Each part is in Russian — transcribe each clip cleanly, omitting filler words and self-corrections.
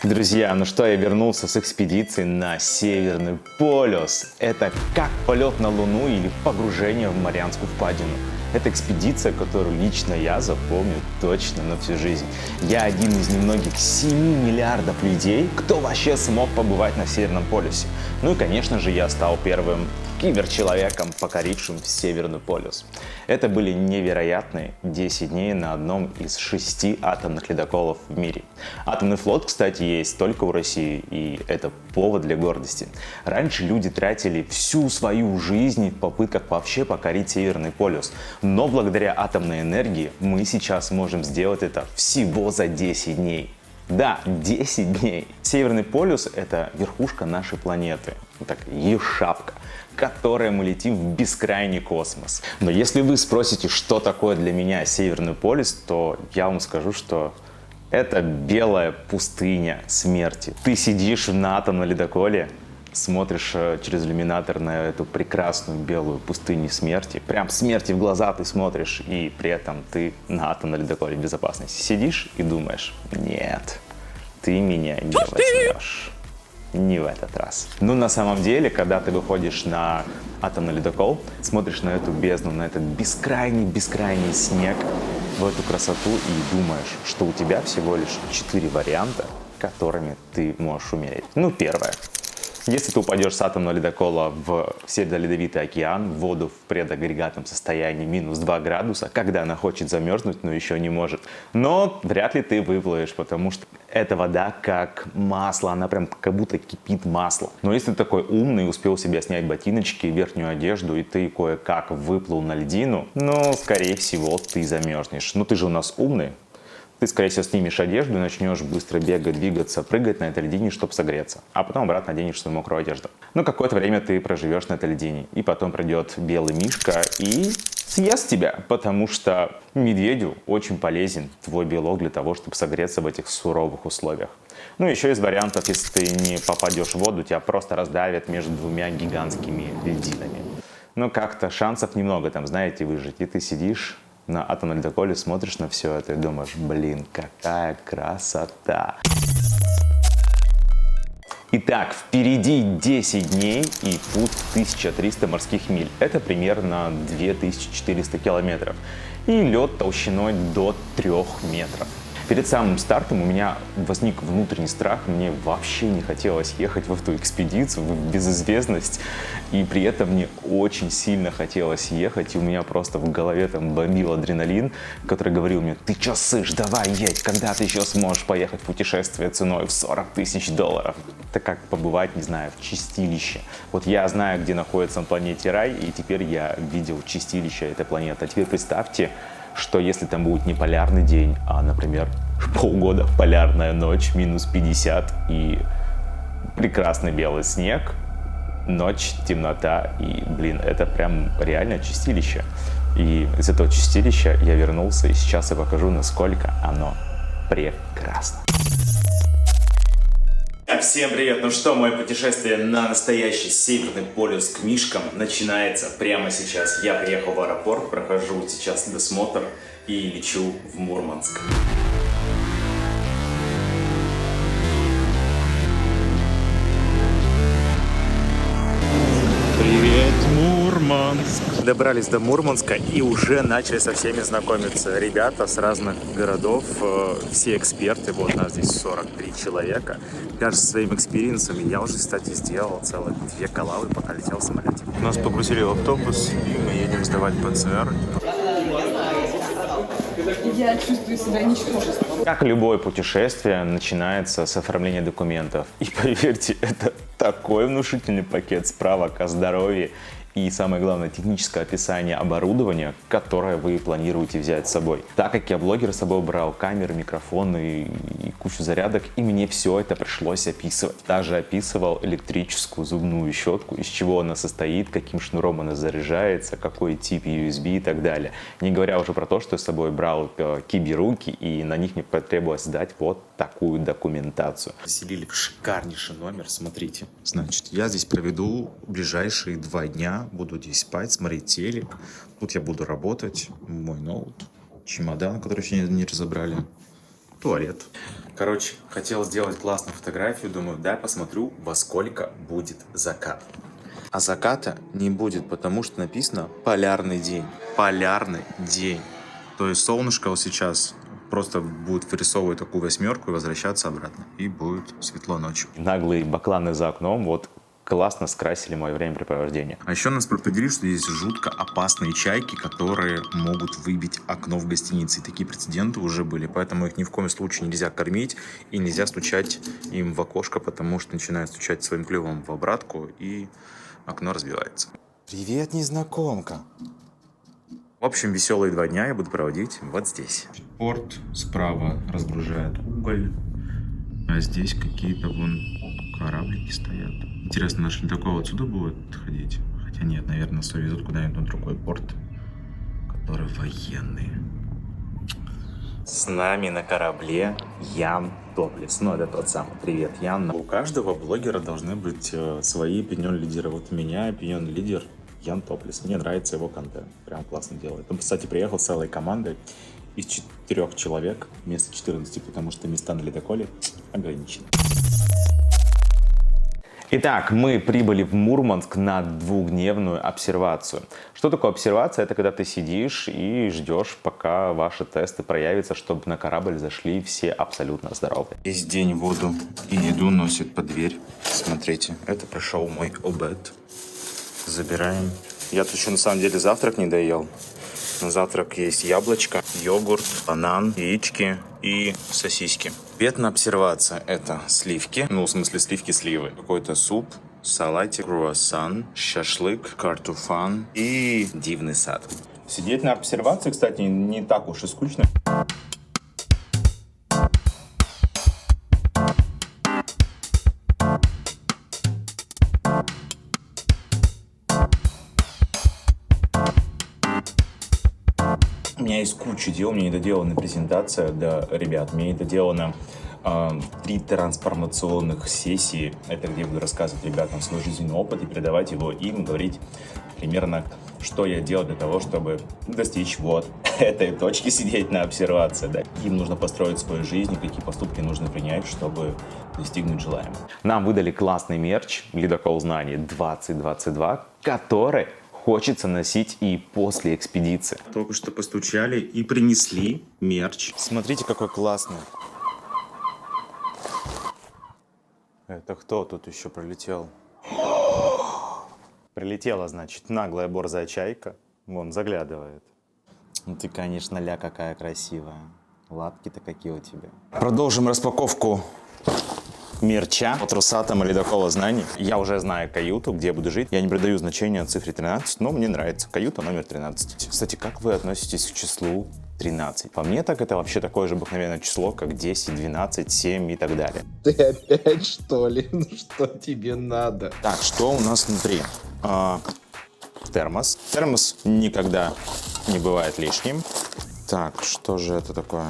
Друзья, ну что, я вернулся с экспедиции на Северный полюс. Это как полет на Луну или погружение в Марианскую впадину. Это экспедиция, которую лично я запомню точно на всю жизнь. Я один из немногих 7 миллиардов людей, кто вообще смог побывать на Северном полюсе. Ну и, конечно же, я стал первым киберчеловеком, покорившим Северный полюс. Это были невероятные 10 дней на одном из 6 атомных ледоколов в мире. Атомный флот, кстати, есть только у России, и это повод для гордости. Раньше люди тратили всю свою жизнь в попытках вообще покорить Северный полюс. Но благодаря атомной энергии мы сейчас можем сделать это всего за 10 дней. Да, 10 дней. Северный полюс — это верхушка нашей планеты. Так, ее шапка, которой мы летим в бескрайний космос. Но если вы спросите, что такое для меня Северный полюс, то я вам скажу, что это белая пустыня смерти. Ты сидишь на атомном ледоколе, смотришь через иллюминатор на эту прекрасную белую пустыню смерти. Прям смерти в глаза ты смотришь, и при этом ты на атомном ледоколе безопасности сидишь и думаешь: нет, ты меня не возьмешь. Не в этот раз. Но на самом деле, когда ты выходишь на атомный ледокол, смотришь на эту бездну, на этот бескрайний снег, в эту красоту и думаешь, что у тебя всего лишь 4 варианта, которыми ты можешь умереть. Ну, первое. Если ты упадешь с атомного ледокола в Северно-Ледовитый океан, в воду в предагрегатном состоянии минус 2 градуса, когда она хочет замерзнуть, но еще не может. Но вряд ли ты выплывешь, потому что эта вода как масло, она прям как будто кипит масло. Но если ты такой умный, успел себе снять ботиночки, верхнюю одежду, и ты кое-как выплыл на льдину, ну, скорее всего, ты замерзнешь. Но ты же у нас умный. Ты, скорее всего, снимешь одежду и начнешь быстро бегать, двигаться, прыгать на этой льдине, чтобы согреться. А потом обратно оденешь свою мокрую одежду. Ну, какое-то время ты проживешь на этой льдине. И потом придет белый мишка и съест тебя. Потому что медведю очень полезен твой белок для того, чтобы согреться в этих суровых условиях. Ну, еще из вариантов, если ты не попадешь в воду, тебя просто раздавят между двумя гигантскими льдинами. Ну, как-то шансов немного там, знаете, выжить. И ты сидишь на атомном ледоколе, смотришь на все это и думаешь: блин, какая красота. Итак, впереди 10 дней и путь 1300 морских миль. Это примерно 2400 километров. И лед толщиной до 3 метров. Перед самым стартом у меня возник внутренний страх, мне вообще не хотелось ехать в эту экспедицию, в безызвестность, и при этом мне очень сильно хотелось ехать, и у меня просто в голове там бомбил адреналин, который говорил мне: ты чё сышь, давай едь, когда ты еще сможешь поехать в путешествие ценой в 40 тысяч долларов? Это как побывать, не знаю, в чистилище. Вот я знаю, где находится на планете Рай, и теперь я видел чистилище этой планеты. А теперь представьте, что если там будет не полярный день, а, например, полгода полярная ночь, минус 50 и прекрасный белый снег, ночь, темнота, и, блин, это прям реально чистилище. И из этого чистилища я вернулся, и сейчас я покажу, насколько оно прекрасно. Всем привет! Ну что, мое путешествие на настоящий Северный полюс к мишкам начинается прямо сейчас. Я приехал в аэропорт, прохожу сейчас досмотр и лечу в Мурманск. Привет, Мурманск! Добрались до Мурманска и уже начали со всеми знакомиться. Ребята с разных городов, все эксперты, вот нас здесь 43 человека. Каждый со своим экспириенсом. Я уже, кстати, сделал целых 2 коллабы, пока летел в самолете. Нас погрузили в автобус, и мы едем сдавать ПЦР. Я чувствую себя ничтожеством. Как любое путешествие, начинается с оформления документов. И поверьте, это такой внушительный пакет справок о здоровье и, самое главное, техническое описание оборудования, которое вы планируете взять с собой. Так как я блогер, с собой брал камеры, микрофоны и кучу зарядок, и мне все это пришлось описывать. Даже описывал электрическую зубную щетку, из чего она состоит, каким шнуром она заряжается, какой тип USB и так далее. Не говоря уже про то, что я с собой брал киберуки, и на них мне потребовалось сдать вот такую документацию. Заселили в шикарнейший номер, смотрите. Значит, я здесь проведу ближайшие 2 дня, буду здесь спать, смотреть телек. Тут я буду работать, мой ноут, чемодан, который еще не разобрали. туалет. Короче, хотел сделать классную фотографию, думаю, дай посмотрю, во сколько будет закат. А заката не будет, потому что написано полярный день. Полярный день. То есть солнышко вот сейчас просто будет вырисовывать такую восьмерку и возвращаться обратно. И будет светло ночью. Наглые бакланы за окном вот классно скрасили мое времяпрепровождение. А еще нас предупредили, что здесь жутко опасные чайки, которые могут выбить окно в гостинице. И такие прецеденты уже были, поэтому их ни в коем случае нельзя кормить и нельзя стучать им в окошко, потому что начинают стучать своим клювом в обратку и окно разбивается. Привет, незнакомка. В общем, веселые 2 дня я буду проводить вот здесь. Порт справа разгружает уголь, а здесь какие-то вон кораблики стоят. Интересно, наш ледокол отсюда будет ходить? Хотя нет, наверное, нас везут куда-нибудь на другой порт, который военный. С нами на корабле Ян Топлес. Ну, это тот самый. Привет, Ян. У каждого блогера должны быть свои опинион-лидеры. Вот у меня опинион-лидер Ян Топлес. Мне нравится его контент. Прям классно делает. Он, кстати, приехал с целой командой из 4 человек вместо 14, потому что места на ледоколе ограничены. Итак, мы прибыли в Мурманск на 2-дневную обсервацию. Что такое обсервация? Это когда ты сидишь и ждешь, пока ваши тесты проявятся, чтобы на корабль зашли все абсолютно здоровые. Весь день воду и еду носит под дверь. Смотрите, это пришел мой обед. Забираем. Я тут еще на самом деле завтрак не доел. На завтрак есть яблочко, йогурт, банан, яички и сосиски. Обедная обсервация – это сливки, ну, в смысле сливки-сливы. Какой-то суп, салатик, круассан, шашлык, картофан и дивный сад. Сидеть на обсервации, кстати, не так уж и скучно. У меня есть куча дел, у меня недоделана презентация для ребят, у меня недоделано 3 трансформационных сессии. Это где я буду рассказывать ребятам свой жизненный опыт и передавать его им, говорить примерно, что я делал для того, чтобы достичь вот этой точки, сидеть на обсервации. Да. Им нужно построить свою жизнь, какие поступки нужно принять, чтобы достигнуть желаемого. Нам выдали классный мерч «Ледокол знаний 2022», который хочется носить и после экспедиции. Только что постучали и принесли мерч. Смотрите, какой классный. Это кто тут еще прилетел? Прилетела, значит, наглая борзая чайка. Вон, заглядывает. Ну ты, конечно, ля какая красивая. Лапки-то какие у тебя. Продолжим распаковку мерча от Росатома ледокола знаний. Я уже знаю каюту, где я буду жить. Я не придаю значения цифре 13, но мне нравится. Каюта номер 13. Кстати, как вы относитесь к числу 13? По мне так это вообще такое же обыкновенное число, как 10, 12, 7 и так далее. Ты опять, что ли? Ну что тебе надо? Так, что у нас внутри? Термос. Термос никогда не бывает лишним. Так, что же это такое?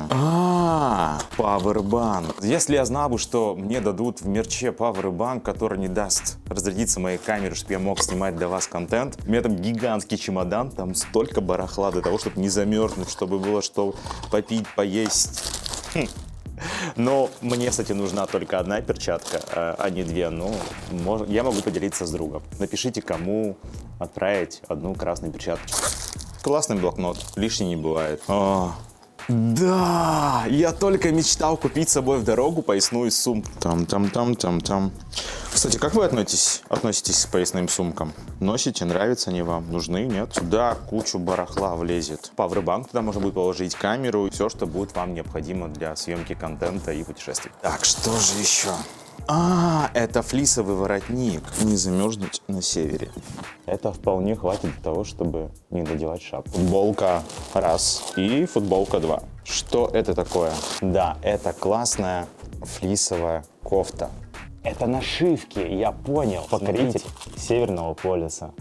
Powerbank. Если я знал бы, что мне дадут в мерче Powerbank, который не даст разрядиться моей камере, чтобы я мог снимать для вас контент. У меня там гигантский чемодан, там столько барахла для того, чтобы не замерзнуть, чтобы было что попить, поесть. Но мне, кстати, нужна только одна перчатка, а не 2. Ну, я могу поделиться с другом. Напишите, кому отправить одну красную перчатку. Классный блокнот, лишний не бывает. Да, я только мечтал купить с собой в дорогу поясную сумку. Там. Кстати, как вы относитесь к поясным сумкам? Носите, нравятся они вам? Нужны, нет? Сюда кучу барахла влезет. Powerbank туда можно будет положить, камеру и все, что будет вам необходимо для съемки контента и путешествий. Так, что же еще? Это флисовый воротник. Не замерзнуть на севере. Это вполне хватит для того, чтобы не надевать шапку. Футболка 1 и футболка 2. Что это такое? Да, это классная флисовая кофта. Это нашивки, я понял. Покоритель Северного полюса.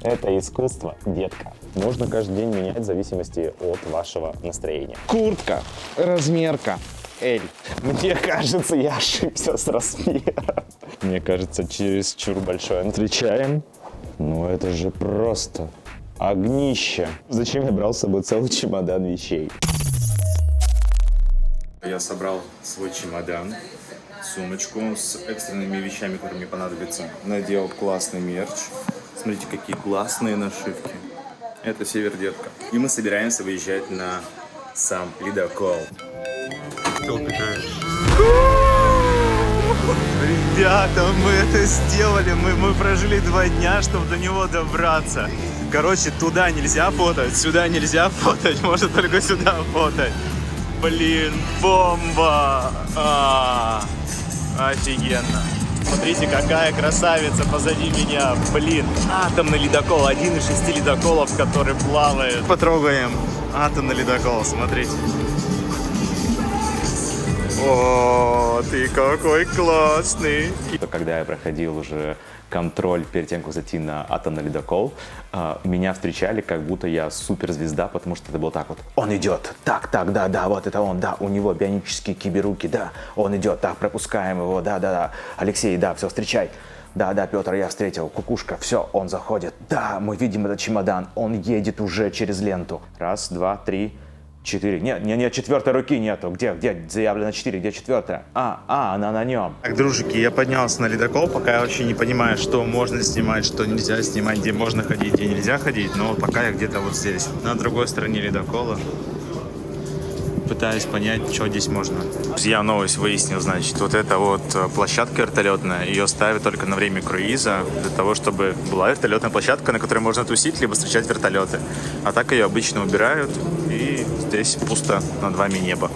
Это искусство, детка. Можно каждый день менять в зависимости от вашего настроения. Куртка, размерка L. Мне кажется, я ошибся с размером. Мне кажется, чересчур большой. Отвечаем. Ну это же просто огнище. Зачем я брал с собой целый чемодан вещей? Я собрал свой чемодан, сумочку с экстренными вещами, которые мне понадобятся. Надел классный мерч. Смотрите, какие классные нашивки. Это Север, детка. И мы собираемся выезжать на сам ледокол. Ребята, мы это сделали. Мы прожили 2 дня, чтобы до него добраться. Короче, туда нельзя фотать, сюда нельзя фотать, можно только сюда фотать. Блин, бомба! Офигенно. Смотрите, какая красавица позади меня. Блин, атомный ледокол. 1 из 6 ледоколов, который плавает. Потрогаем атомный ледокол, смотрите. О, ты какой классный. Когда я проходил уже контроль перед тем, как зайти на атомный ледокол, меня встречали, как будто я суперзвезда, потому что это было так вот. Он идет, так, да, вот это он, да, у него бионические киберруки, да, он идет, так, пропускаем его, да, Алексей, да, все, встречай. Да, Петр, я встретил, кукушка, все, он заходит, да, мы видим этот чемодан, он едет уже через ленту. 1, 2, 3, 4. Нет, 4-й руки нету. Где заявлено 4, где 4-я? Она на нем. Так, дружики, я поднялся на ледокол, пока я вообще не понимаю, что можно снимать, что нельзя снимать, где можно ходить, где нельзя ходить, но пока я где-то вот здесь, на другой стороне ледокола. Пытаюсь понять, что здесь можно. Я новость выяснил, значит, вот эта вот площадка вертолетная, ее ставят только на время круиза, для того, чтобы была вертолетная площадка, на которой можно тусить, либо встречать вертолеты. А так ее обычно убирают, и здесь пусто над вами небо.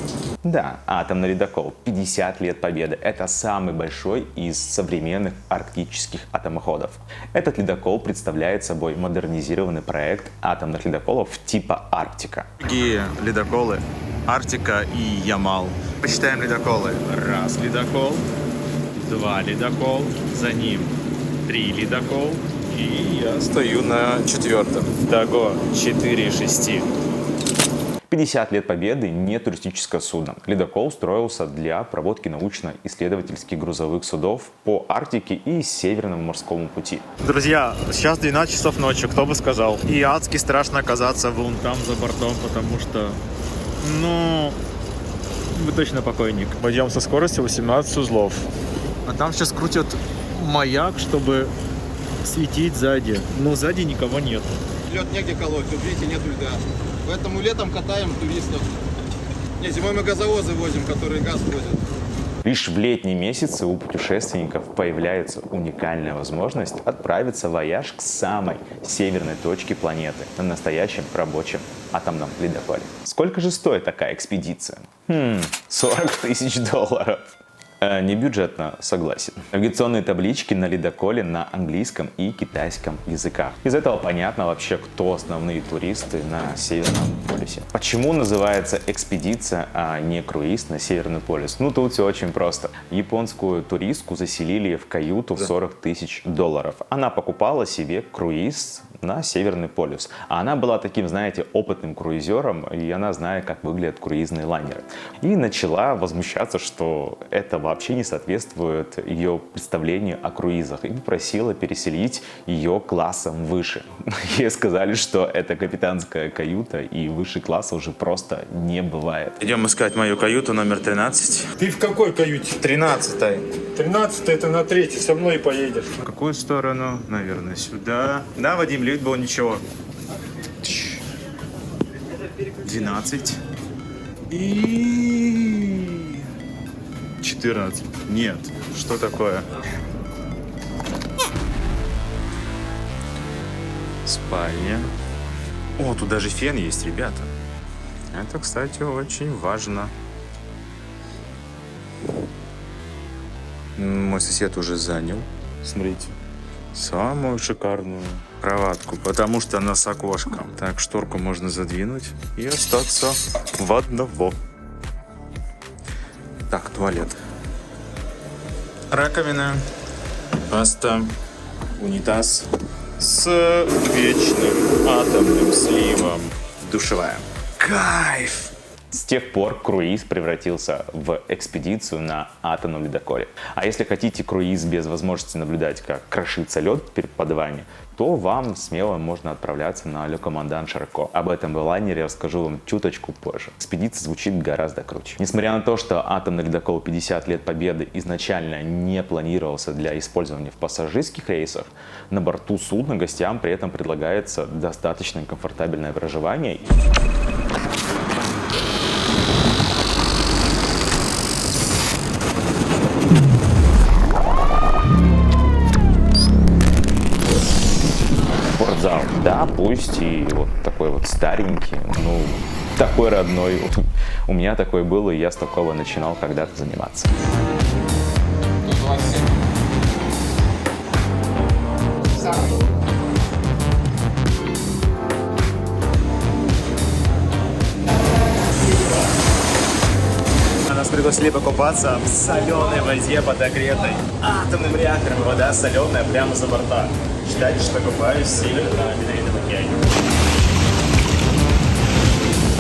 Да, атомный ледокол. 50 лет победы. Это самый большой из современных арктических атомоходов. Этот ледокол представляет собой модернизированный проект атомных ледоколов типа Арктика. Другие ледоколы Арктика и Ямал. Посчитаем ледоколы. 1 ледокол, 2 ледокол, за ним 3 ледокол, и я стою на 4-м. Итого 4 из 6. 50 лет победы не туристическое судно. Ледокол строился для проводки научно-исследовательских грузовых судов по Арктике и Северному морскому пути. Друзья, сейчас 12 часов ночи, кто бы сказал. И адски страшно оказаться вон там за бортом, потому что, вы точно покойник. Пойдем со скоростью 18 узлов. А там сейчас крутят маяк, чтобы светить сзади. Но сзади никого нет. Лед негде колоть, тут видите, нет льда. Поэтому летом катаем туристов. Не, зимой мы газовозы возим, которые газ возят. Лишь в летние месяцы у путешественников появляется уникальная возможность отправиться в вояж к самой северной точке планеты на настоящем рабочем атомном ледоколе. Сколько же стоит такая экспедиция? $40 000. Не бюджетно, согласен. Навигационные таблички на ледоколе на английском и китайском языках. Из этого понятно вообще, кто основные туристы на Северном полюсе. Почему называется экспедиция, а не круиз на Северный полюс? Тут все очень просто. Японскую туристку заселили в каюту в $40 000. Она покупала себе круиз на Северный полюс. А она была таким, знаете, опытным круизером, и она знает, как выглядят круизные лайнеры. И начала возмущаться, что это вообще не соответствует ее представлению о круизах, и попросила переселить ее классом выше. Ей сказали, что это капитанская каюта, и выше класса уже просто не бывает. Идем искать мою каюту номер 13. Ты в какой каюте? 13-й. 13 это на 3-й, со мной поедешь. В какую сторону? Наверное, сюда. Да, Вадим, лифт был ничего. 12. И 14. Нет. Что такое? Спальня. О, тут даже фен есть, ребята. Это, кстати, очень важно. Мой сосед уже занял. Смотрите. Самую шикарную кроватку, потому что она с окошком. Так, шторку можно задвинуть и остаться в одного. Так, туалет. Раковина, паста, унитаз с вечным атомным сливом. Душевая. Кайф! С тех пор круиз превратился в экспедицию на атомном ледоколе. А если хотите круиз без возможности наблюдать, как крошится лед под вами, то вам смело можно отправляться на Le Commandant Charcot. Об этом лайнере я расскажу вам чуточку позже. Экспедиция звучит гораздо круче. Несмотря на то, что атомный ледокол 50 лет Победы изначально не планировался для использования в пассажирских рейсах, на борту судна гостям при этом предлагается достаточно комфортабельное проживание. Спортзал, да, пусть и вот такой вот старенький, ну, такой родной. У меня такой был, и я с такого начинал когда-то заниматься. Нас пригласили покупаться в соленой воде, подогретой атомным реактором. Вода соленая прямо за борта. Считайте, что купаюсь в Северном Ледовитом океане.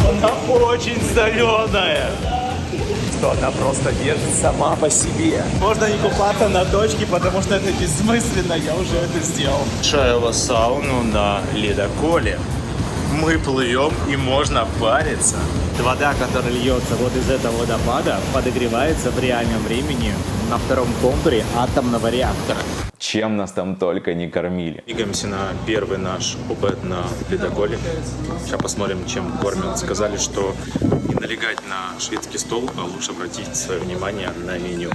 Она очень соленая, что она просто держит сама по себе. Можно не купаться на точке, потому что это бессмысленно, я уже это сделал. Шаева сауну на ледоколе. Мы плывем и можно париться. Вода, которая льется вот из этого водопада, подогревается в реальном времени на втором контуре атомного реактора. Чем нас там только не кормили. Двигаемся на первый наш опыт на ледоколе. Сейчас посмотрим, чем кормят. Сказали, что не налегать на шведский стол, а лучше обратить свое внимание на меню.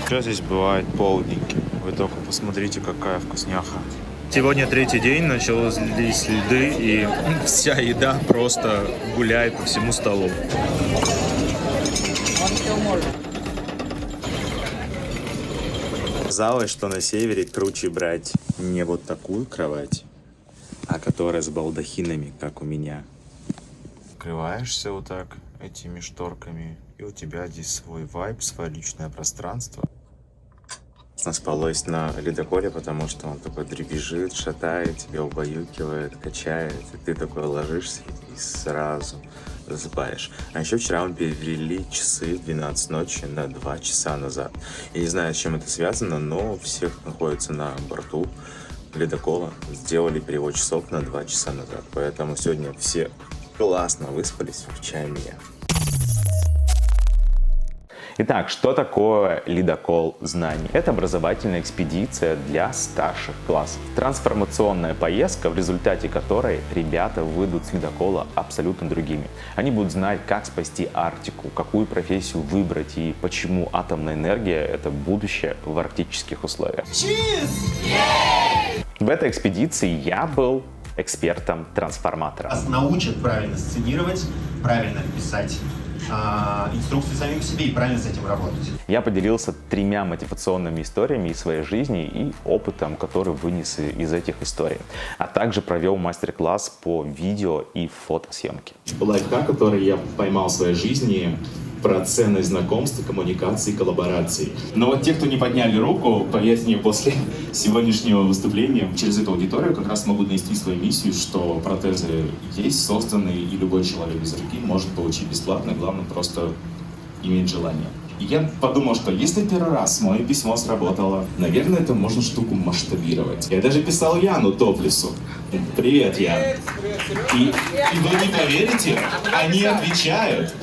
Сейчас здесь бывает полдники. Вы только посмотрите, какая вкусняха. Сегодня третий день, начались льды, и вся еда просто гуляет по всему столу. Казалось, что на севере круче брать не вот такую кровать, а которая с балдахинами, как у меня. Открываешься вот так этими шторками, и у тебя здесь свой вайб, свое личное пространство. Спалось на ледоколе, потому что он такой дребезжит, шатает, тебя убаюкивает, качает, и ты такой ложишься и сразу засыпаешь. А еще вчера мы перевели часы в 12 ночи на 2 часа назад. Я не знаю, с чем это связано, но всех находится на борту ледокола сделали перевод часов на 2 часа назад. Поэтому сегодня все классно выспались, включая меня. Итак, что такое ледокол знаний? Это образовательная экспедиция для старших классов. Трансформационная поездка, в результате которой ребята выйдут с ледокола абсолютно другими. Они будут знать, как спасти Арктику, какую профессию выбрать и почему атомная энергия – это будущее в арктических условиях. В этой экспедиции я был экспертом-трансформатором. Вас научат правильно сценировать, правильно писать инструкции самим себе и правильно с этим работать. Я поделился 3 мотивационными историями из своей жизни и опытом, который вынес из этих историй. А также провел мастер-класс по видео и фотосъемке. Лайфхак, который я поймал в своей жизни, про ценность знакомств, коммуникации, коллабораций. Но вот те, кто не подняли руку, поверьте мне, после сегодняшнего выступления через эту аудиторию как раз могут донести свою миссию, что протезы есть, созданы, и любой человек без руки может получить бесплатно, главное просто иметь желание. И я подумал, что если первый раз мое письмо сработало, наверное, это можно штуку масштабировать. Я даже писал Яну Топлесу. Привет, Ян. И вы не поверите, они отвечают.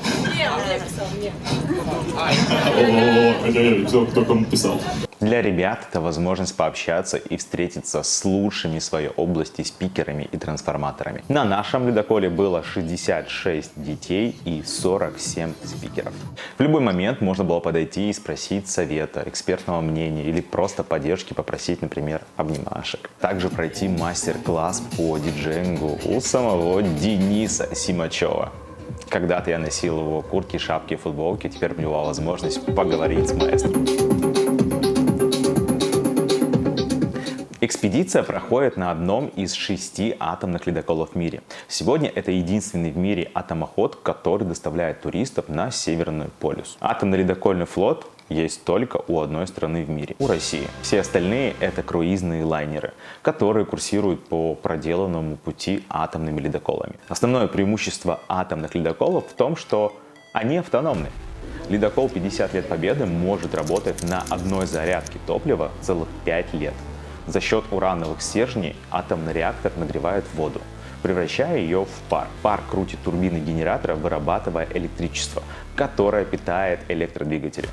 Кто кому писал? Для ребят это возможность пообщаться и встретиться с лучшими в своей области спикерами и трансформаторами. На нашем ледоколе было 66 детей и 47 спикеров. В любой момент можно было подойти и спросить совета, экспертного мнения или просто поддержки, попросить, например, обнимашек. Также пройти мастер-класс по диджеингу у самого Дениса Симачева. Когда-то я носил его куртки, шапки, футболки, теперь у меня была возможность поговорить с маэстро. Экспедиция проходит на одном из 6 атомных ледоколов в мире. Сегодня это единственный в мире атомоход, который доставляет туристов на Северный полюс. Атомный ледокольный флот есть только у одной страны в мире – у России. Все остальные – это круизные лайнеры, которые курсируют по проделанному пути атомными ледоколами. Основное преимущество атомных ледоколов в том, что они автономны. Ледокол 50 лет Победы может работать на одной зарядке топлива целых 5 лет. За счет урановых стержней атомный реактор нагревает воду, превращая ее в пар. Пар крутит турбины генератора, вырабатывая электричество, которое питает электродвигатели.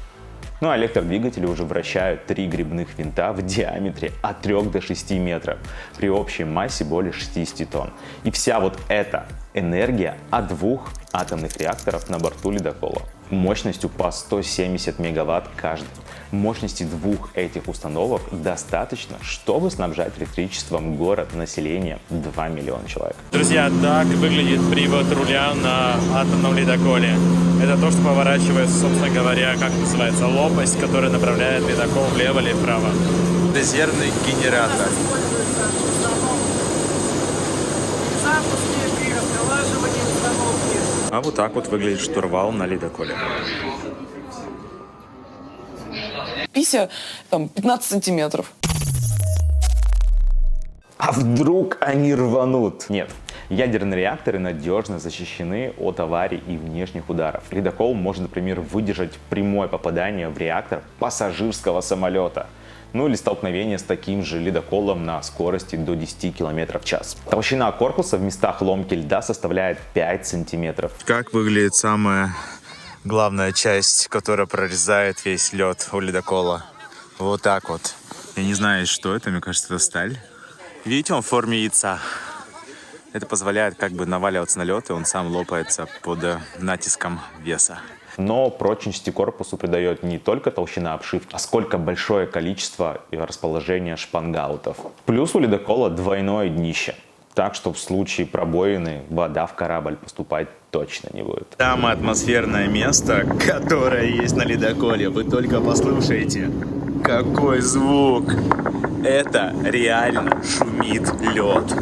Ну а электродвигатели уже вращают 3 грибных винта в диаметре от 3 до 6 метров при общей массе более 60 тонн. И вся вот эта энергия от 2 атомных реакторов на борту ледокола мощностью по 170 мегаватт каждый. Мощности 2 этих установок достаточно, чтобы снабжать электричеством город населением 2 миллиона человек. Друзья, так выглядит привод руля на атомном ледоколе. Это то, что поворачивается, собственно говоря, как называется, лопасть, которая направляет ледокол влево или вправо. Резервный генератор. А вот так вот выглядит штурвал на ледоколе. Пися там 15 сантиметров. А вдруг они рванут? Нет. Ядерные реакторы надежно защищены от аварий и внешних ударов. Ледокол может, например, выдержать прямое попадание в реактор пассажирского самолета. Ну или столкновение с таким же ледоколом на скорости до 10 км в час. Толщина корпуса в местах ломки льда составляет 5 сантиметров. Как выглядит самая главная часть, которая прорезает весь лед у ледокола? Вот так вот. Я не знаю, что это, мне кажется, это сталь. Видите, он в форме яйца. Это позволяет как бы наваливаться на лед, и он сам лопается под натиском веса. Но прочности корпусу придает не только толщина обшивки, а сколько большое количество и расположение шпангаутов. Плюс у ледокола двойное днище. Так что в случае пробоины вода в корабль поступать точно не будет. Самое атмосферное место, которое есть на ледоколе, вы только послушайте. Какой звук! Это реально шумит лед.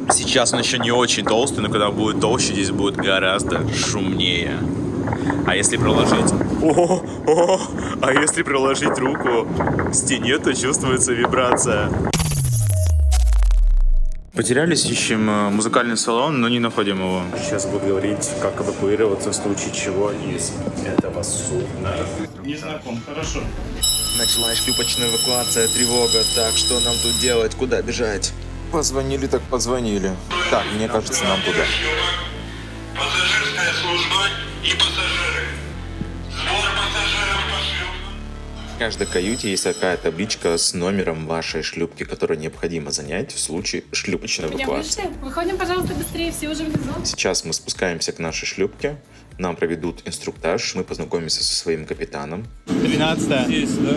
Сейчас он еще не очень толстый, но когда будет толще, здесь будет гораздо шумнее. А если приложить... А если приложить руку к стене, то чувствуется вибрация. Потерялись, ищем музыкальный салон, но не находим его. Сейчас буду говорить, как эвакуироваться в случае чего из этого судна. Не знаком, хорошо. Началась шлюпочная эвакуация, тревога. Так, что нам тут делать? Куда бежать? Позвонили, так позвонили. Так, мне кажется, нам туда. Пассажирская служба и пассажиры. Сбор пассажиров по шлюпкам. В каждой каюте есть такая табличка с номером вашей шлюпки, которую необходимо занять в случае шлюпочной эвакуации. Выходим, пожалуйста, быстрее, все уже внизу. Сейчас мы спускаемся к нашей шлюпке. Нам проведут инструктаж, мы познакомимся со своим капитаном. 13-я. Здесь, да?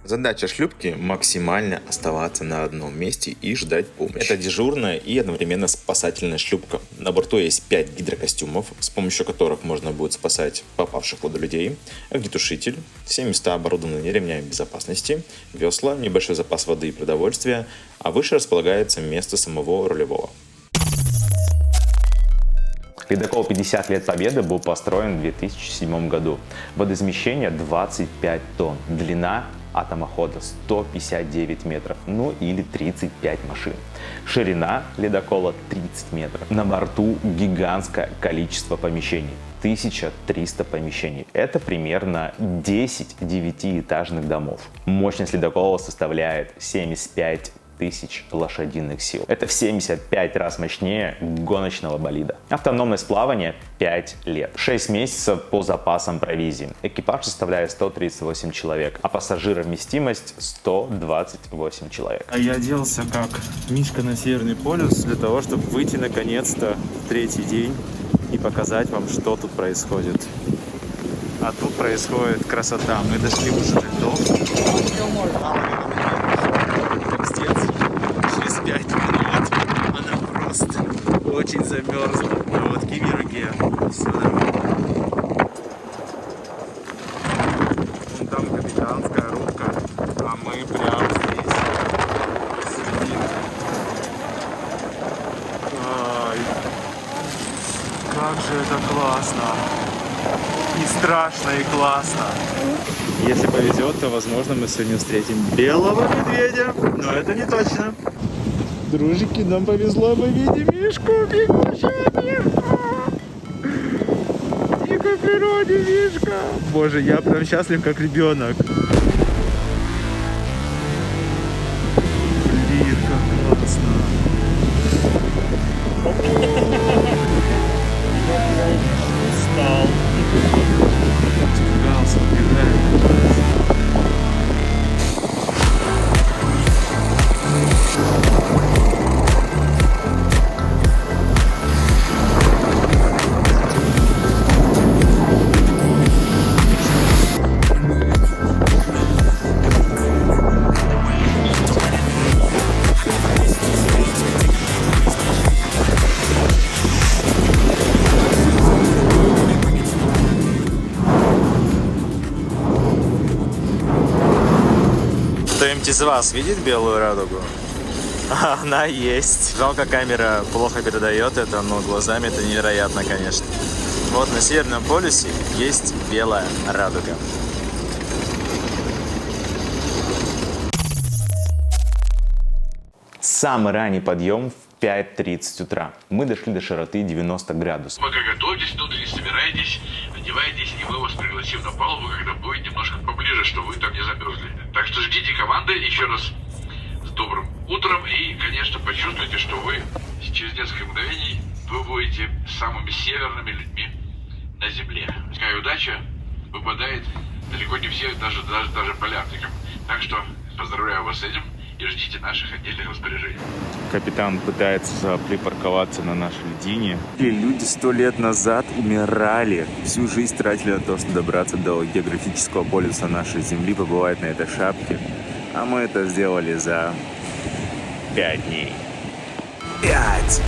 Задача шлюпки – максимально оставаться на одном месте и ждать помощи. Это дежурная и одновременно спасательная шлюпка. На борту есть 5 гидрокостюмов, с помощью которых можно будет спасать попавших в воду людей, огнетушитель, все места оборудованы ремнями безопасности, весла, небольшой запас воды и продовольствия, а выше располагается место самого рулевого. Ледокол 50 лет Победы был построен в 2007 году. Водоизмещение 25 тонн, длина атомохода 159 метров, ну или 35 машин. Ширина ледокола 30 метров. На борту гигантское количество помещений. 1300 помещений. Это примерно 10 9-этажных домов. Мощность ледокола составляет 75 тысяч лошадиных сил. Это в 75 раз мощнее гоночного болида. Автономность плавания 5 лет. 6 месяцев по запасам провизии. Экипаж составляет 138 человек, а пассажировместимость 128 человек. А я оделся как Мишка на Северный полюс для того, чтобы выйти наконец-то в 3-й день и показать вам, что тут происходит. А тут происходит красота. Мы дошли уже до льдов. Через 5 минут она просто очень замерзла. Но вот Кимируге все нормально. Вон там капитанская рубка, а мы прямо здесь сидим. это классно. И страшно, и классно. Если повезет, то, возможно, мы сегодня встретим белого медведя, но это не точно. Дружики, нам повезло, мы видим мишку, бегущего мишку. В дикой природе мишка. Боже, я прям счастлив, как ребенок. Блин, как классно. Устал. Испугался, убегает. Кто-нибудь из вас видит белую радугу? Она есть. Жалко, камера плохо передает это, но глазами это невероятно, конечно. Вот на Северном полюсе есть белая радуга. Самый ранний подъем в 5:30 утра. Мы дошли до широты 90 градусов. Пока готовьтесь, внутренне собирайтесь, одевайтесь, и мы вас пригласим на палубу, когда будет немножко поближе, чтобы вы там не замерзли. Так что ждите команды. Еще раз с добрым утром. И, конечно, почувствуйте, что вы через несколько мгновений вы будете самыми северными людьми на Земле. Такая удача выпадает далеко не всех, даже полярникам. Так что поздравляю вас с этим и ждите наших отдельных распоряжений. Капитан пытается припарковаться на нашей льдине. Люди 100 лет назад умирали, всю жизнь тратили на то, чтобы добраться до географического полюса нашей Земли, побывать на этой шапке. А мы это сделали за 5 дней. 5!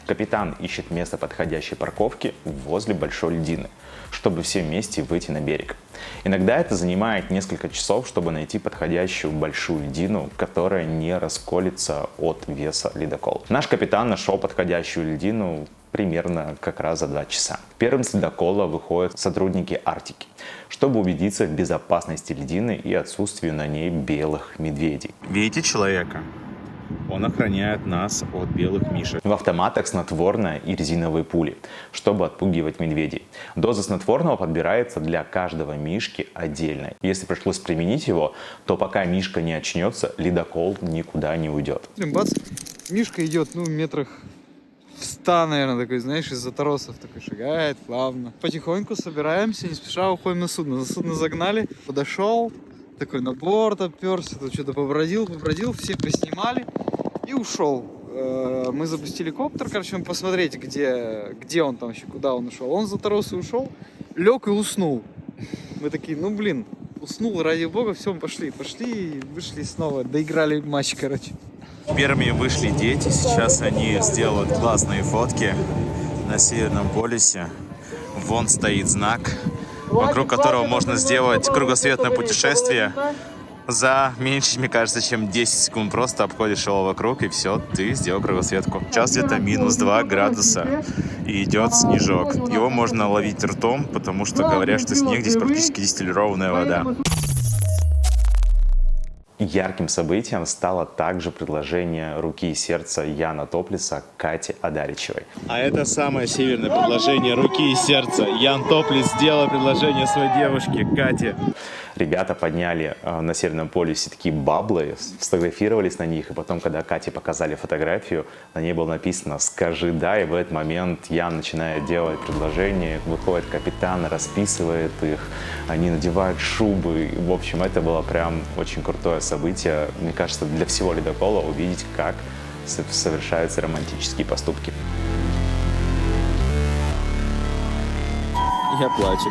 Капитан ищет место подходящей парковки возле большой льдины, чтобы все вместе выйти на берег. Иногда это занимает несколько часов, чтобы найти подходящую большую льдину, которая не расколется от веса ледокола. Наш капитан нашел подходящую льдину примерно как раз за 2 часа. Первым с ледокола выходят сотрудники Арктики, чтобы убедиться в безопасности льдины и отсутствии на ней белых медведей. Видите человека? Он охраняет нас от белых мишек. В автоматах снотворное и резиновые пули, чтобы отпугивать медведей. Доза снотворного подбирается для каждого мишки отдельно. Если пришлось применить его, то пока мишка не очнется, ледокол никуда не уйдет. Бац, мишка идет, метрах в 100, наверное, такой, знаешь, из-за торосов такой шагает плавно. Потихоньку собираемся, не спеша уходим на судно. За судно загнали, подошел, такой на борт оперся, тут что-то побродил, все поснимали и ушел. Мы запустили коптер, посмотреть, где он там еще, куда он ушел. Он за торосы ушел, лег и уснул. Мы такие, уснул, ради бога, все, мы пошли, вышли снова, доиграли матч, Первыми вышли дети, сейчас они сделают классные фотки на Северном полюсе. Вон стоит знак, вокруг которого можно сделать кругосветное путешествие за меньше, мне кажется, чем 10 секунд. Просто обходишь его вокруг, и все, ты сделал кругосветку. Сейчас где-то минус 2 градуса, и идет снежок. Его можно ловить ртом, потому что говорят, что снег здесь практически дистиллированная вода. Ярким событием стало также предложение руки и сердца Яна Топлеса Кате Адаричевой. А это самое северное предложение руки и сердца. Ян Топлес сделал предложение своей девушке Кате. Ребята подняли на Северном полюсе такие баблы, сфотографировались на них, и потом, когда Кате показали фотографию, на ней было написано «Скажи да», и в этот момент Ян начинает делать предложение, выходит капитан, расписывает их, они надевают шубы. В общем, это было прям очень крутое событие, мне кажется, для всего ледокола увидеть, как совершаются романтические поступки. Я плачу.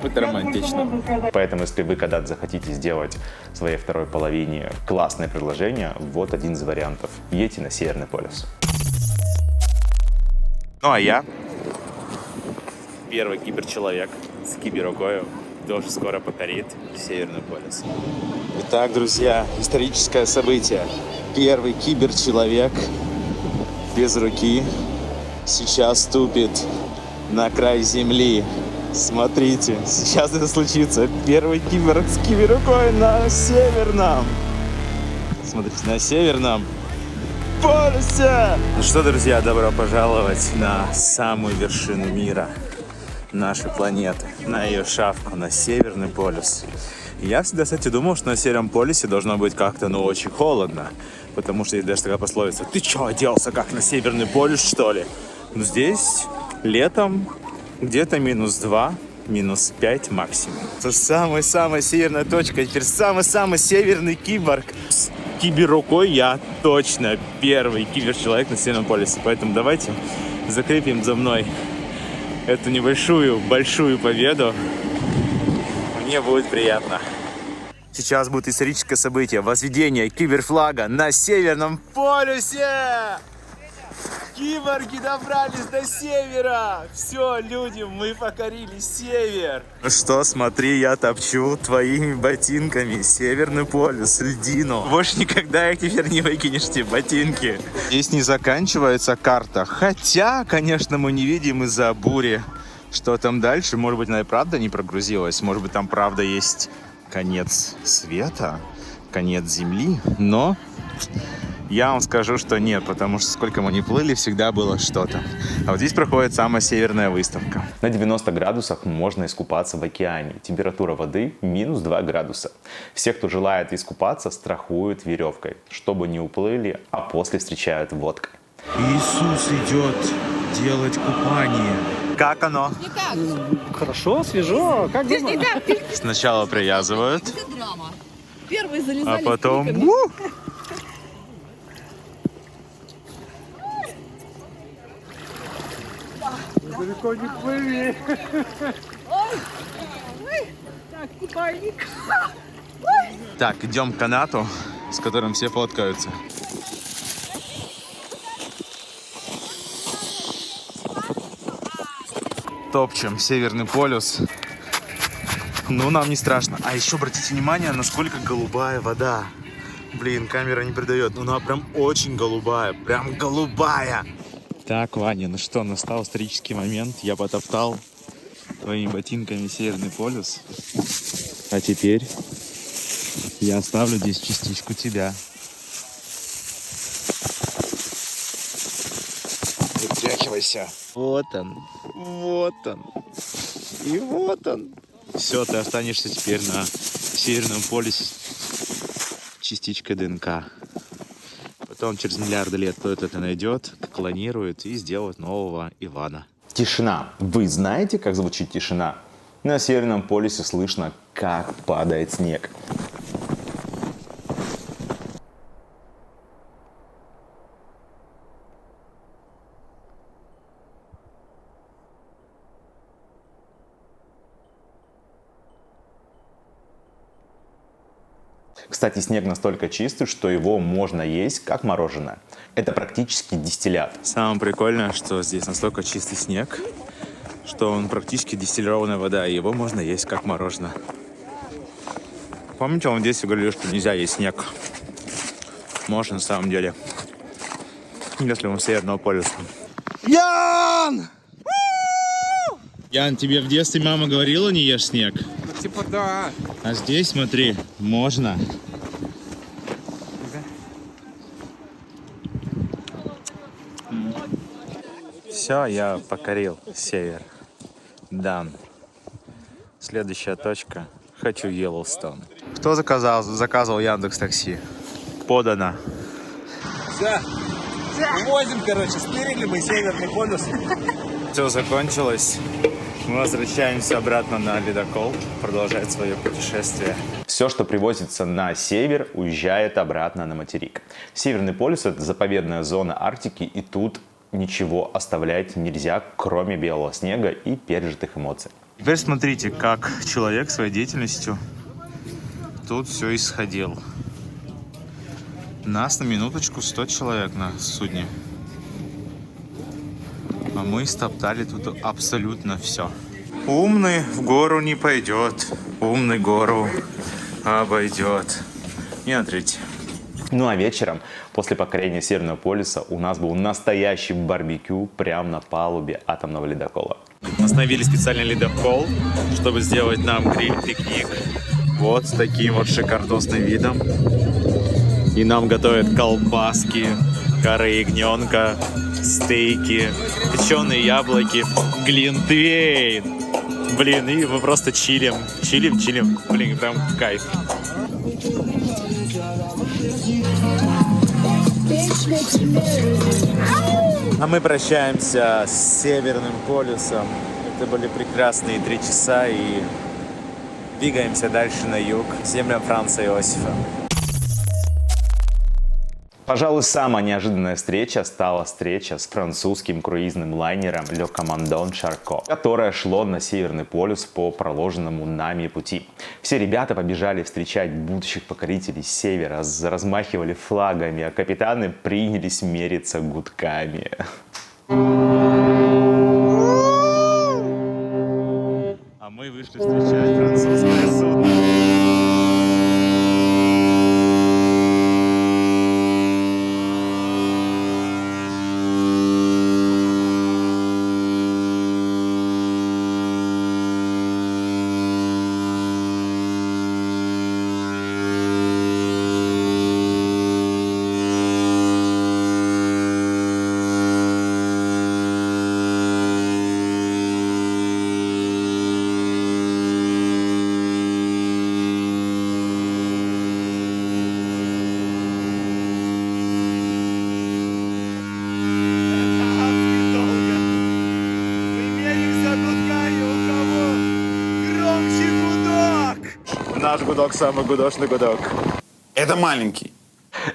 Это романтично. Поэтому, если вы когда-то захотите сделать своей второй половине классное предложение, вот один из вариантов. Едьте на Северный полюс. Ну а я, первый киберчеловек с киберрукою, тоже скоро покорит Северный полюс. Итак, друзья, историческое событие. Первый киберчеловек без руки сейчас ступит на край земли. Смотрите, сейчас это случится. Первый кибер с киберрукой на Северном. Смотрите, на Северном полюсе. Ну что, друзья, добро пожаловать на самую вершину мира, нашей планеты, на ее шапку, на Северный полюс. Я всегда, кстати, думал, что на Северном полюсе должно быть как-то, очень холодно, потому что есть даже такая пословица: ты чё, оделся как на Северный полюс, что ли? Но здесь летом где-то -2, -5 максимум. Это самая-самая северная точка. Теперь самый-самый северный киборг. С киберрукой я точно первый киберчеловек на Северном полюсе. Поэтому давайте закрепим за мной эту небольшую, большую победу. Мне будет приятно. Сейчас будет историческое событие. Возведение киберфлага на Северном полюсе. Киборги добрались до севера! Все, люди, мы покорили север! Ну что, смотри, я топчу твоими ботинками Северный полюс, льдину. Больше никогда их теперь не выкинешь, эти ботинки. Здесь не заканчивается карта. Хотя, конечно, мы не видим из-за бури, что там дальше. Может быть, она и правда не прогрузилась. Может быть, там правда есть конец света, конец Земли. Но я вам скажу, что нет, потому что сколько мы ни плыли, всегда было что-то. А вот здесь проходит самая северная выставка. На 90 градусах можно искупаться в океане. Температура воды -2 градуса. Все, кто желает искупаться, страхуют веревкой, чтобы не уплыли, а после встречают водкой. Иисус идет делать купание. Как оно? Хорошо, свежо. Как дома? Сначала привязывают, Первый а залезали. потом... Далеко не плыви. Так, купальник. Так, идем к канату, с которым все фоткаются. Топчем Северный полюс. Ну, нам не страшно. А еще обратите внимание, насколько голубая вода. Блин, камера не передает. Но она прям очень голубая. Прям голубая. Так, Ваня, ну что, настал исторический момент. Я потоптал твоими ботинками Северный полюс. А теперь я оставлю здесь частичку тебя. Вытряхивайся. Вот он. Вот он. И вот он. Все, ты останешься теперь на Северном полюсе частичкой ДНК. Потом через миллиарды лет кто-то это найдет, клонирует и сделает нового Ивана. Тишина. Вы знаете, как звучит тишина? На Северном полюсе слышно, как падает снег. Кстати, снег настолько чистый, что его можно есть как мороженое. Это практически дистиллят. Самое прикольное, что здесь настолько чистый снег, что он практически дистиллированная вода, и его можно есть как мороженое. Помните, он в детстве говорили, что нельзя есть снег? Можно на самом деле, если он с Северного полюса. Ян! Ян, тебе в детстве мама говорила, не ешь снег? Типа да. А здесь, смотри, можно. Все, я покорил север. Дан. Следующая точка. Хочу Йеллоустон. Кто заказывал Яндекс.Такси? Подано. Все. Возим, короче, спереди мы Северный полюс. Все закончилось. Мы возвращаемся обратно на ледокол, продолжать свое путешествие. Все, что привозится на север, уезжает обратно на материк. Северный полюс — это заповедная зона Арктики, и тут ничего оставлять нельзя, кроме белого снега и пережитых эмоций. Теперь смотрите, как человек своей деятельностью тут все исходил. Нас на минуточку 100 человек на судне. А мы стоптали тут абсолютно все. Умный в гору не пойдет, умный гору обойдет. Не смотрите. Ну а вечером, после покорения Северного полюса, у нас был настоящий барбекю прямо на палубе атомного ледокола. Остановили специальный ледокол, чтобы сделать нам гриль-пикник. Вот с таким вот шикардосным видом. И нам готовят колбаски, коры ягненка, стейки, печеные яблоки, глинтвейн. Блин, и мы просто чилим. Блин, прям кайф. А мы прощаемся с Северным полюсом. Это были прекрасные 3 часа и двигаемся дальше на юг, к землям Франца Иосифа. Пожалуй, самая неожиданная встреча стала встреча с французским круизным лайнером Le Commandant Charcot, которое шло на Северный полюс по проложенному нами пути. Все ребята побежали встречать будущих покорителей Севера, размахивали флагами, а капитаны принялись мериться гудками. А мы вышли встречать французское судно. Наш гудок самый гудошный гудок. Это маленький.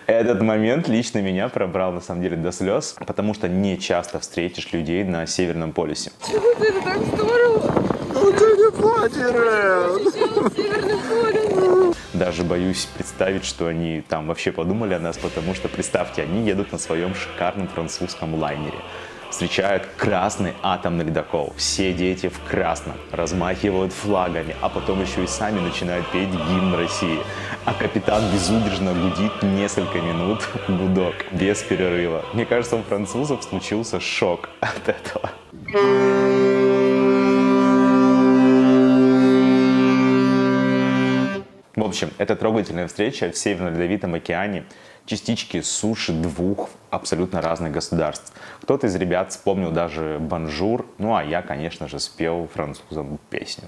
Этот момент лично меня пробрал на самом деле до слез, потому что не часто встретишь людей на Северном полюсе. Это так здорово! Ну ты не платишь! Северный полюс! Даже боюсь представить, что они там вообще подумали о нас, потому что, представьте, они едут на своем шикарном французском лайнере. Встречают красный атомный ледокол. Все дети в красном, размахивают флагами, а потом еще и сами начинают петь гимн России. А капитан безудержно гудит несколько минут гудок, без перерыва. Мне кажется, у французов случился шок от этого. В общем, это трогательная встреча в Северном Ледовитом океане. Частички суши 2 абсолютно разных государств. Кто-то из ребят вспомнил даже «Бонжур», ну а я, конечно же, спел французам песню.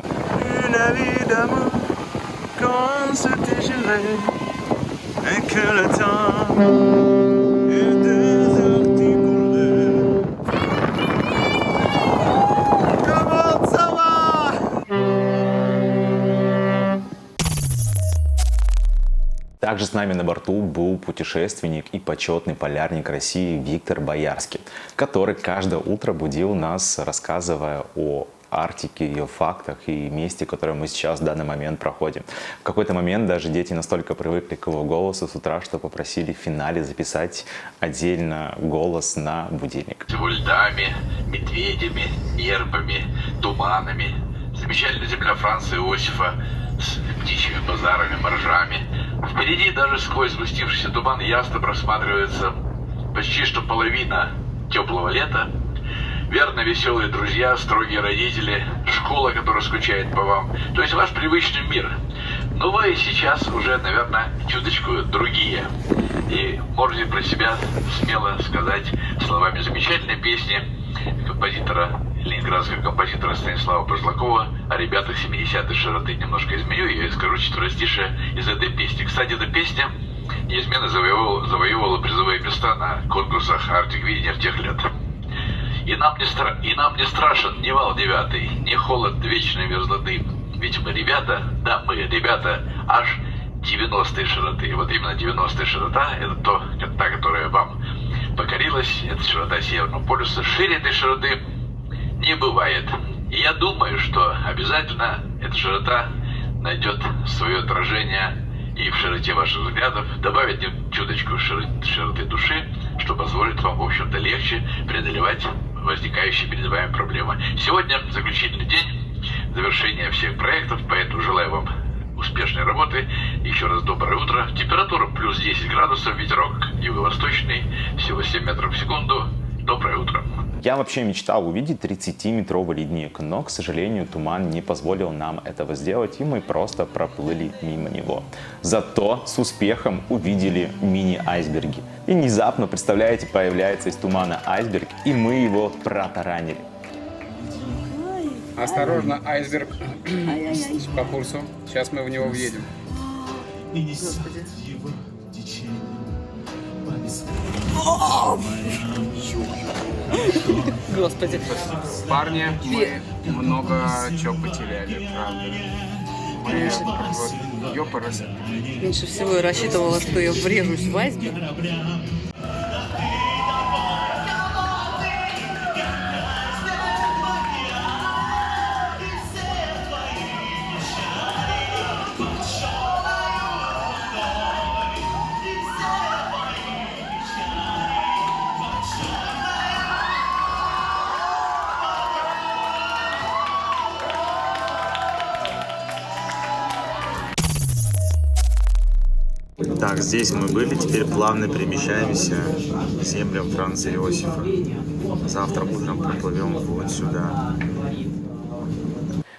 Также с нами на борту был путешественник и почетный полярник России Виктор Боярский, который каждое утро будил нас, рассказывая о Арктике, ее фактах и месте, которое мы сейчас в данный момент проходим. В какой-то момент даже дети настолько привыкли к его голосу с утра, что попросили в финале записать отдельно голос на будильник. С его льдами, медведями, нерпами, туманами. Замечательная земля Франца Иосифа с птичьими базарами, моржами. Впереди даже сквозь сгустившийся туман ясно просматривается почти что половина теплого лета. Верно веселые друзья, строгие родители, школа, которая скучает по вам. То есть ваш привычный мир. Но вы сейчас уже, наверное, чуточку другие. И можете про себя смело сказать словами замечательной песни композитора, ленинградского композитора Станислава Бажлакова о ребятах 70-й широты. Немножко изменю ее и скажу четверостишее из этой песни. Кстати, эта песня неизменно завоевывала призовые места на конкурсах Арктик-видения в тех лет. И нам не страшен ни вал 9, ни холод вечной мерзлоты. Ведь мы ребята, да, мы ребята аж 90-й широты. Вот именно 90-я широта — это та, которая вам покорилась эта широта Северного полюса. Шире этой широты не бывает. И я думаю, что обязательно эта широта найдет свое отражение и в широте ваших взглядов, добавить чуточку широты души, что позволит вам, в общем-то, легче преодолевать возникающие перед вами проблемы. Сегодня заключительный день завершения всех проектов, поэтому желаю вам успешной работы. Еще раз доброе утро. Температура плюс 10 градусов, ветерок юго-восточный, всего 7 метров в секунду. Доброе утро. Я вообще мечтал увидеть 30-метровый ледник, но, к сожалению, туман не позволил нам этого сделать, и мы просто проплыли мимо него. Зато с успехом увидели мини-айсберги. И внезапно, представляете, появляется из тумана айсберг, и мы его протаранили. Осторожно, айсберг по курсу. Сейчас мы в него въедем. Господи. Парни, мы много чего потеряли, правда. Мы вот ёпарасы. Меньше всего я рассчитывала, что я врежусь в айсберг. Так, здесь мы были, теперь плавно перемещаемся к землям Франца Иосифа. Завтра утром проплывем вот сюда.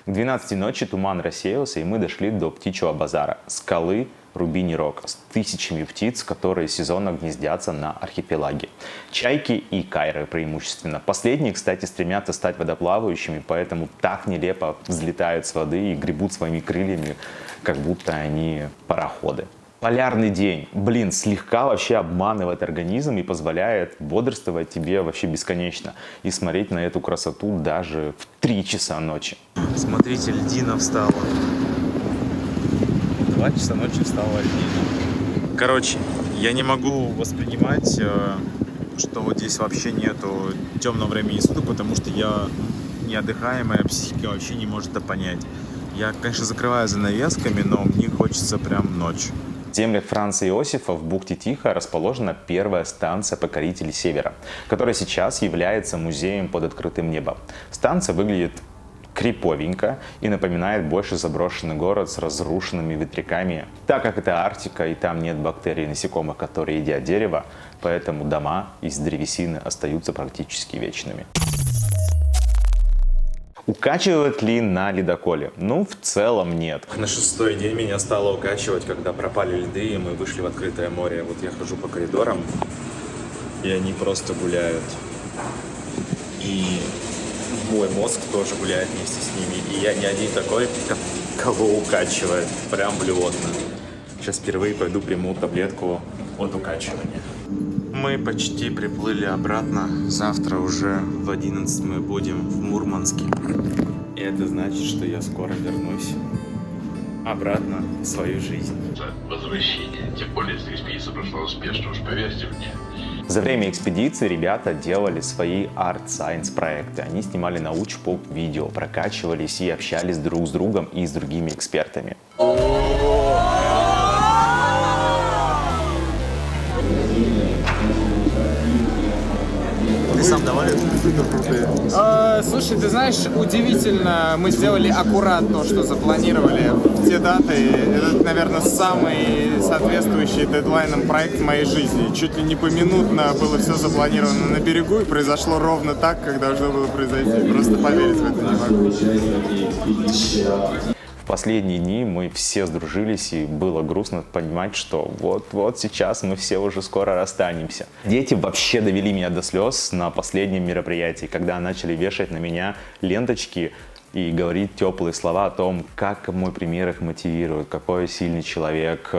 К 12 ночи туман рассеялся, и мы дошли до птичьего базара, скалы Рубини Рок, с тысячами птиц, которые сезонно гнездятся на архипелаге. Чайки и кайры преимущественно. Последние, кстати, стремятся стать водоплавающими, поэтому так нелепо взлетают с воды и гребут своими крыльями, как будто они пароходы. Полярный день, блин, слегка вообще обманывает организм и позволяет бодрствовать тебе вообще бесконечно и смотреть на эту красоту даже в 3 часа ночи. Смотрите, льдина встала. 2 часа ночи встала льдина. Короче, я не могу воспринимать, что вот здесь вообще нету темного времени суток, потому что я неотдыхаемая психика вообще не может это понять. Я, конечно, закрываю занавесками, но мне хочется прям ночь. В землях Франца Иосифа в бухте Тихо расположена первая станция покорителей Севера, которая сейчас является музеем под открытым небом. Станция выглядит криповенько и напоминает больше заброшенный город с разрушенными ветряками. Так как это Арктика и там нет бактерий и насекомых, которые едят дерево, поэтому дома из древесины остаются практически вечными. Укачивает ли на ледоколе? Ну, в целом нет. На 6-й день меня стало укачивать, когда пропали льды, и мы вышли в открытое море. Вот я хожу по коридорам, и они просто гуляют. И мой мозг тоже гуляет вместе с ними. И я не один такой, кого укачивает. Прям блевотно. Сейчас впервые пойду приму таблетку от укачивания. Мы почти приплыли обратно. Завтра уже в 11 мы будем в Мурманске. И это значит, что я скоро вернусь обратно в свою жизнь. Возвращение. Тем более, если экспедиция прошла успешно, уж поверьте мне. За время экспедиции ребята делали свои арт-сайенс проекты. Они снимали науч-поп-видео, прокачивались и общались друг с другом и с другими экспертами. Ты сам доволен? Слушай, ты знаешь, удивительно, мы сделали аккурат то, что запланировали в те даты. Это, наверное, самый соответствующий дедлайнам проект в моей жизни. Чуть ли не поминутно было все запланировано на берегу, и произошло ровно так, как должно было произойти. Просто поверить в это не могу. В последние дни мы все сдружились, и было грустно понимать, что вот сейчас мы все уже скоро расстанемся. Дети вообще довели меня до слез на последнем мероприятии, когда начали вешать на меня ленточки и говорить теплые слова о том, как мой пример их мотивирует, какой я сильный человек.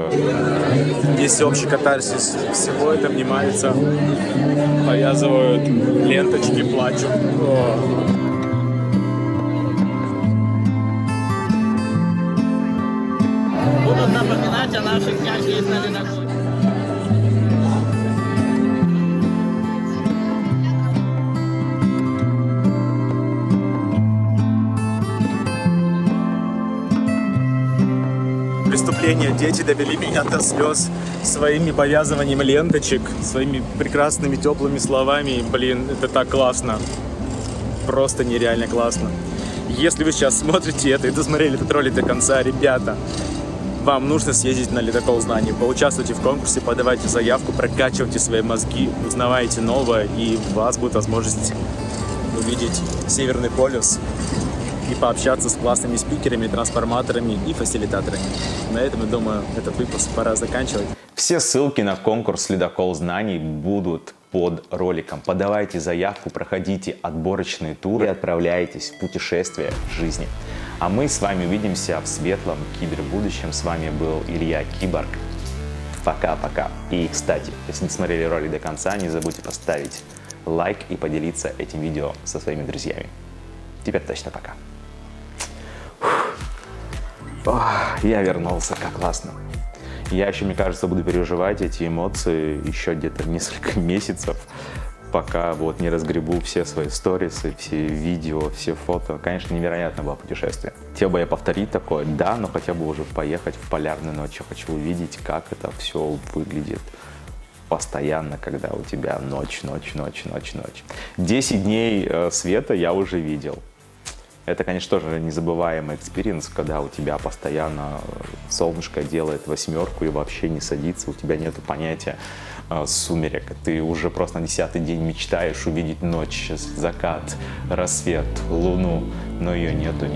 Здесь общий катарсис всего это обнимаются, повязывают ленточки, плачут. Будут напоминать о наших днях здесь на ледоколе. впечатление. Дети довели меня до слез своими повязыванием ленточек, своими прекрасными теплыми словами. Блин, это так классно. Просто нереально классно. Если вы сейчас смотрите это и досмотрели этот ролик до конца, ребята, вам нужно съездить на ледокол знаний, поучаствуйте в конкурсе, подавайте заявку, прокачивайте свои мозги, узнавайте новое, и у вас будет возможность увидеть Северный полюс и пообщаться с классными спикерами, трансформаторами и фасилитаторами. На этом, я думаю, этот выпуск пора заканчивать. Все ссылки на конкурс «Ледокол знаний» будут под роликом. Подавайте заявку, проходите отборочные туры и отправляйтесь в путешествие жизни. А мы с вами увидимся в светлом кибербудущем. С вами был Илья Киборг. Пока-пока. И, кстати, если не смотрели ролик до конца, не забудьте поставить лайк и поделиться этим видео со своими друзьями. Теперь точно пока. Я вернулся, как классно. Я еще, мне кажется, буду переживать эти эмоции еще где-то несколько месяцев, пока вот не разгребу все свои сторисы, все видео, все фото. Конечно, невероятно было путешествие. Хотел бы я повторить такое, да, но хотя бы уже поехать в полярную ночь. Я хочу увидеть, как это все выглядит постоянно, когда у тебя ночь. 10 дней света я уже видел. Это, конечно, тоже незабываемый экспириенс, когда у тебя постоянно солнышко делает восьмерку и вообще не садится, у тебя нет понятия сумерек. Ты уже просто на 10-й день мечтаешь увидеть ночь, закат, рассвет, луну, но ее нету.